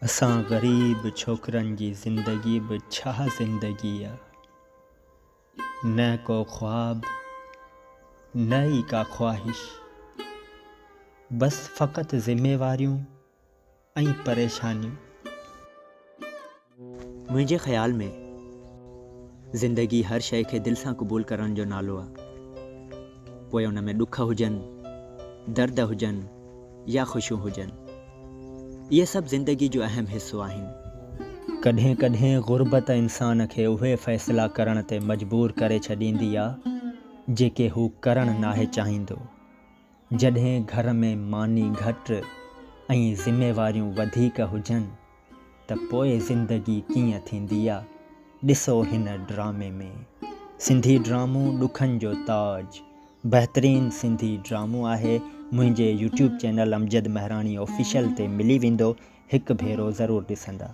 असां ग़रीब छोकरनि जी ज़िंदगी बि छा ज़िंदगी आहे। न को ख्वाब न ई का ख्वाहिश, बस फ़क़ति ज़िम्मेवारियूं ऐं परेशानियूं। मुंहिंजे ख़्याल में ज़िंदगी हर शइ खे दिलि सां क़बूल करण जो नालो आहे। पोइ उन में ॾुख हुजनि, दर्द हुजनि या ख़ुशियूं हुजनि, इहे सभु ज़िंदगी जो अहम हिसो आहिनि। कॾहिं कॾहिं ग़ुर्बत इंसान खे उहे फ़ैसिला करण ते मजबूर करे छॾींदी आहे जेके हू करणु नाहे चाहींदो। जॾहिं घर में मानी घटि ऐं ज़िम्मेवारियूं वधीक हुजनि त पोइ ज़िंदगी कीअं थींदी आहे, ॾिसो हिन ड्रामे में। सिंधी ड्रामो ॾुखनि जो ताज बहितरीनु सिंधी ड्रामो आहे। मुंहिंजे YouTube चैनल अमजद महराणी ऑफिशियल ते मिली वेंदो। हिकु भेरो ज़रूरु ॾिसंदा।